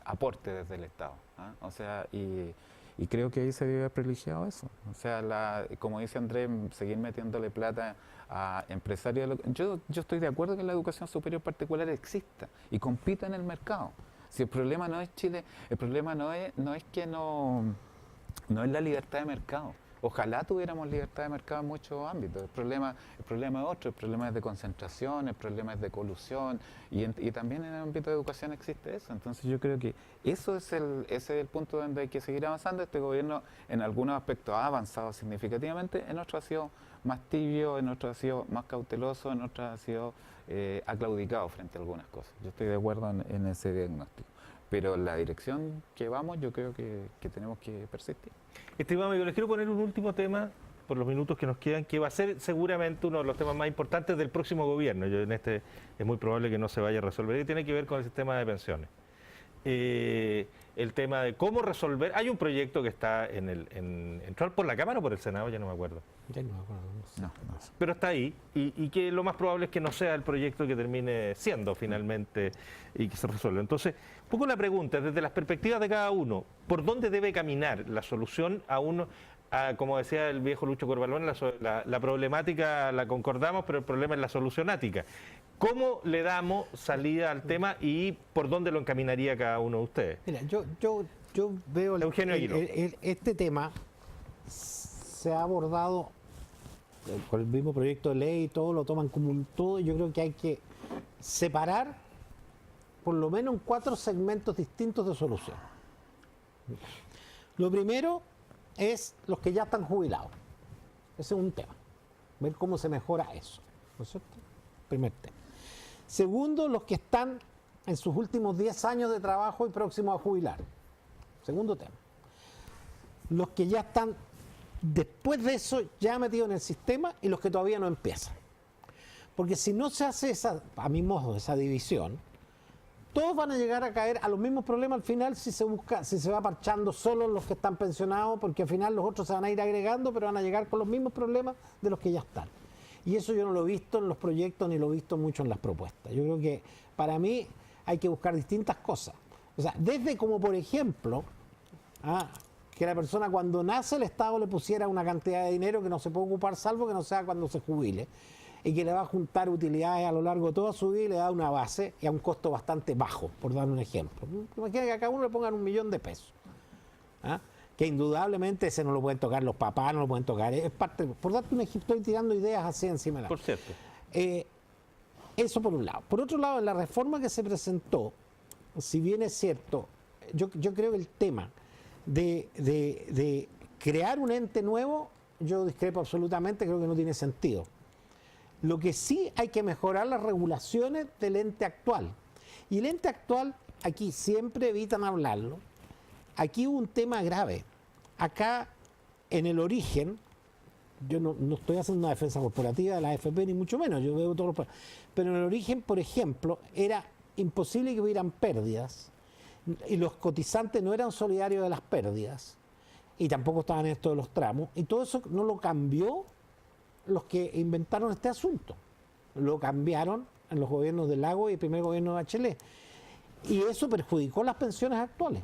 Speaker 2: aporte desde el Estado, ¿ah? O sea, y creo que ahí se debe haber privilegiado eso. O sea, como dice Andrés, seguir metiéndole plata a empresarios. Yo estoy de acuerdo que la educación superior particular exista y compita en el mercado. Si el problema no es Chile, el problema no es la libertad de mercado. Ojalá tuviéramos libertad de mercado en muchos ámbitos. El problema es otro, el problema es de concentración, el problema es de colusión y también en el ámbito de educación existe eso. Entonces yo creo que ese es el punto donde hay que seguir avanzando. Este gobierno en algunos aspectos ha avanzado significativamente, en otros ha sido más tibio, en otros ha sido más cauteloso, en otros ha sido ha claudicado frente a algunas cosas. Yo estoy de acuerdo en ese diagnóstico. Pero la dirección que vamos yo creo que tenemos que persistir.
Speaker 1: Estimado amigo, les quiero poner un último tema por los minutos que nos quedan, que va a ser seguramente uno de los temas más importantes del próximo gobierno. Es muy probable que no se vaya a resolver y tiene que ver con el sistema de pensiones. El tema de cómo resolver. Hay un proyecto que está entró por la Cámara o por el Senado, ya no me acuerdo.
Speaker 5: Ya no me acuerdo.
Speaker 2: No.
Speaker 1: Pero está ahí y que lo más probable es que no sea el proyecto que termine siendo finalmente y que se resuelva. Entonces, un poco la pregunta, desde las perspectivas de cada uno, ¿por dónde debe caminar la solución como decía el viejo Lucho Corbalón, la problemática la concordamos, pero el problema es la solucionática? ¿Cómo le damos salida al tema y por dónde lo encaminaría cada uno de ustedes?
Speaker 5: Mira, yo veo
Speaker 1: Eugenio Aguirre.
Speaker 5: este tema se ha abordado con el mismo proyecto de ley, todo lo toman como un todo. Yo creo que hay que separar por lo menos en 4 segmentos distintos de solución. Lo primero es los que ya están jubilados. Ese es un tema. Ver cómo se mejora eso. ¿No es cierto? Primer tema. Segundo, los que están en sus últimos 10 años de trabajo y próximos a jubilar. Segundo tema. Los que ya están después de eso ya metidos en el sistema y los que todavía no empiezan. Porque si no se hace a mi modo, esa división, todos van a llegar a caer a los mismos problemas al final si se va parchando solo los que están pensionados, porque al final los otros se van a ir agregando, pero van a llegar con los mismos problemas de los que ya están. Y eso yo no lo he visto en los proyectos ni lo he visto mucho en las propuestas. Yo creo que para mí hay que buscar distintas cosas. O sea, desde como por ejemplo, que la persona cuando nace el Estado le pusiera una cantidad de dinero que no se puede ocupar salvo que no sea cuando se jubile, y que le va a juntar utilidades a lo largo de toda su vida y le da una base y a un costo bastante bajo, por dar un ejemplo. Imagina que a cada uno le pongan $1.000.000. Que indudablemente ese no lo pueden tocar los papás, no lo pueden tocar. Es parte, por darte un ejemplo, estoy tirando ideas así encima de la.
Speaker 1: Por cierto.
Speaker 5: Eso por un lado. Por otro lado, en la reforma que se presentó, si bien es cierto, yo creo que el tema de crear un ente nuevo, yo discrepo absolutamente, creo que no tiene sentido. Lo que sí hay que mejorar las regulaciones del ente actual. Y el ente actual, aquí siempre evitan hablarlo. Aquí hubo un tema grave. Acá, en el origen, yo no estoy haciendo una defensa corporativa de la AFP, ni mucho menos, yo veo todos los. Pero en el origen, por ejemplo, era imposible que hubieran pérdidas y los cotizantes no eran solidarios de las pérdidas y tampoco estaban en esto de los tramos. Y todo eso no lo cambió los que inventaron este asunto. Lo cambiaron en los gobiernos de Lagos y el primer gobierno de Bachelet. Y eso perjudicó las pensiones actuales.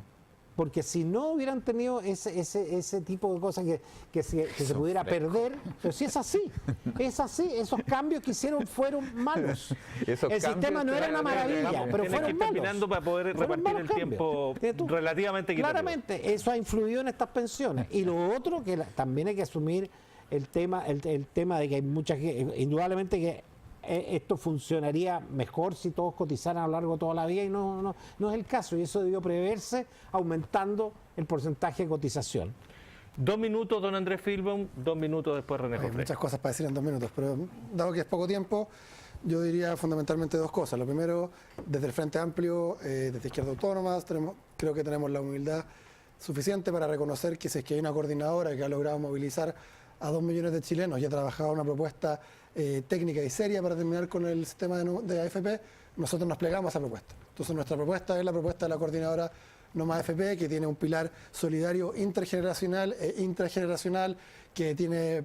Speaker 5: Porque si no hubieran tenido ese tipo de cosas que se pudiera perder, pero si es así, esos cambios que hicieron fueron malos. El sistema no era una maravilla, pero fueron malos.
Speaker 1: Terminando para poder repartir el tiempo relativamente equitativo.
Speaker 5: Claramente, eso ha influido en estas pensiones. Y lo otro, que también hay que asumir el tema de que hay mucha gente, indudablemente que esto funcionaría mejor si todos cotizaran a lo largo de toda la vida y no es el caso, y eso debió preverse aumentando el porcentaje de cotización.
Speaker 1: 2 minutos, don Andrés Filbaum, 2 minutos después René
Speaker 4: Hay
Speaker 1: Jofre.
Speaker 4: muchas cosas para decir en 2 minutos, pero dado que es poco tiempo, yo diría fundamentalmente 2 cosas. Lo primero, desde el Frente Amplio, desde Izquierda Autónoma, creo que tenemos la humildad suficiente para reconocer que si es que hay una coordinadora que ha logrado movilizar a 2 millones de chilenos y ha trabajado una propuesta técnica y seria para terminar con el sistema de AFP, nosotros nos plegamos a esa propuesta. Entonces nuestra propuesta es la propuesta de la coordinadora No Más AFP, que tiene un pilar solidario intergeneracional e intrageneracional, que tiene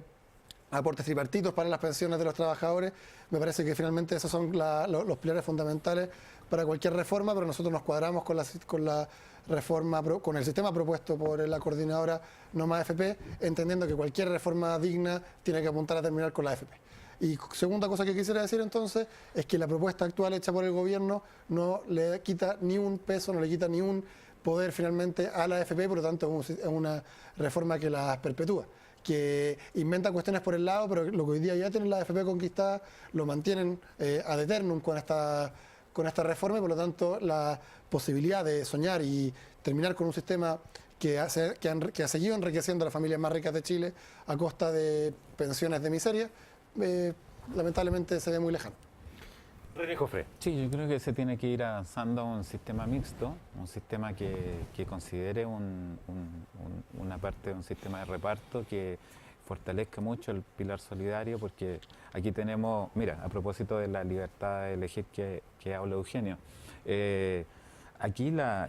Speaker 4: aportes tripartitos para las pensiones de los trabajadores. Me parece que finalmente esos son los pilares fundamentales para cualquier reforma, pero nosotros nos cuadramos con la reforma, con el sistema propuesto por la coordinadora No Más AFP, entendiendo que cualquier reforma digna tiene que apuntar a terminar con la AFP. Y segunda cosa que quisiera decir entonces es que la propuesta actual hecha por el gobierno no le quita ni un peso, no le quita ni un poder finalmente a la AFP, por lo tanto es una reforma que la perpetúa, que inventa cuestiones por el lado, pero lo que hoy día ya tienen la AFP conquistada lo mantienen ad eternum con esta reforma, y por lo tanto la posibilidad de soñar y terminar con un sistema que ha seguido enriqueciendo a las familias más ricas de Chile a costa de pensiones de miseria, lamentablemente se ve muy lejano.
Speaker 1: René Jofre.
Speaker 2: Sí, yo creo que se tiene que ir avanzando a un sistema mixto, un sistema que considere una parte de un sistema de reparto que fortalezca mucho el pilar solidario, porque aquí tenemos, mira, a propósito de la libertad de elegir que habla Eugenio, aquí la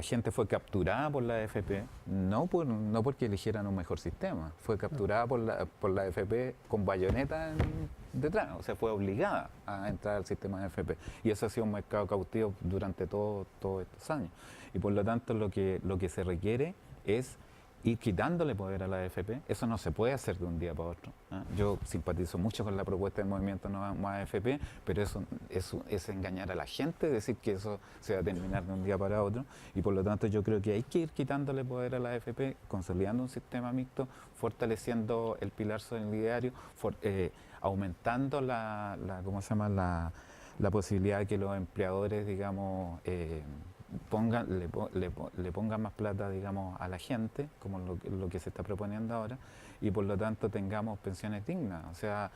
Speaker 2: gente fue capturada por la AFP, no porque eligieran un mejor sistema, fue capturada por la AFP con bayoneta detrás, o sea, fue obligada a entrar al sistema de AFP. Y eso ha sido un mercado cautivo durante todos estos años. Y por lo tanto lo que se requiere es ir quitándole poder a la AFP. Eso no se puede hacer de un día para otro. Yo simpatizo mucho con la propuesta del movimiento No Más AFP, pero eso es engañar a la gente, decir que eso se va a terminar de un día para otro. Y por lo tanto yo creo que hay que ir quitándole poder a la AFP, consolidando un sistema mixto, fortaleciendo el pilar solidario, aumentando la posibilidad de que los empleadores, digamos, le pongan más plata, digamos, a la gente, como lo que se está proponiendo ahora, y por lo tanto tengamos pensiones dignas. O sea,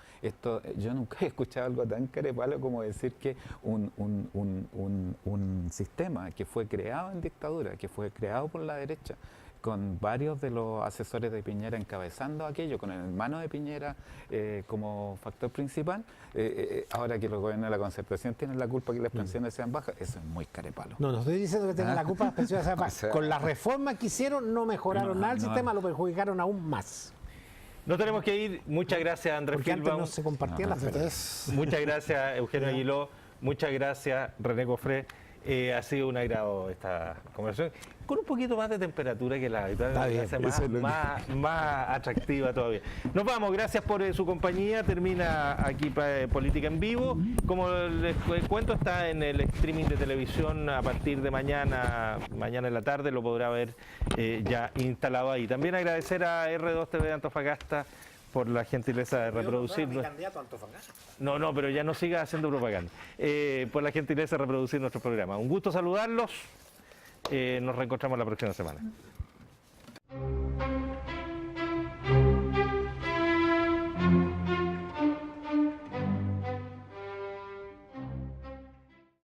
Speaker 2: yo nunca he escuchado algo tan carepalo como decir que un sistema que fue creado en dictadura, que fue creado por la derecha, con varios de los asesores de Piñera encabezando aquello, con el hermano de Piñera como factor principal, ahora que los gobiernos de la Concertación tienen la culpa que las pensiones sean bajas, eso es muy carepalo.
Speaker 5: No estoy diciendo que tengan la culpa de las pensiones sean bajas.
Speaker 2: O sea,
Speaker 5: con la reforma que hicieron no mejoraron nada el sistema, lo perjudicaron aún más.
Speaker 1: No tenemos que ir. Muchas gracias, Andrés
Speaker 5: Porque antes
Speaker 1: Filbaum.
Speaker 5: no se compartían las pensiones.
Speaker 1: Muchas gracias, Eugenio Aguiló. Muchas gracias, René Jofre. Ha sido un agrado esta conversación. Con un poquito más de temperatura que la habitual, hace más atractiva todavía. Nos vamos, gracias por su compañía. Termina aquí Política en Vivo. Como les cuento, está en el streaming de televisión a partir de mañana en la tarde, lo podrá ver ya instalado ahí. También agradecer a R2 TV de Antofagasta por la gentileza de reproducirlo. No, pero ya no siga haciendo propaganda. Por la gentileza de reproducir nuestro programa. Un gusto saludarlos. Nos reencontramos la próxima semana.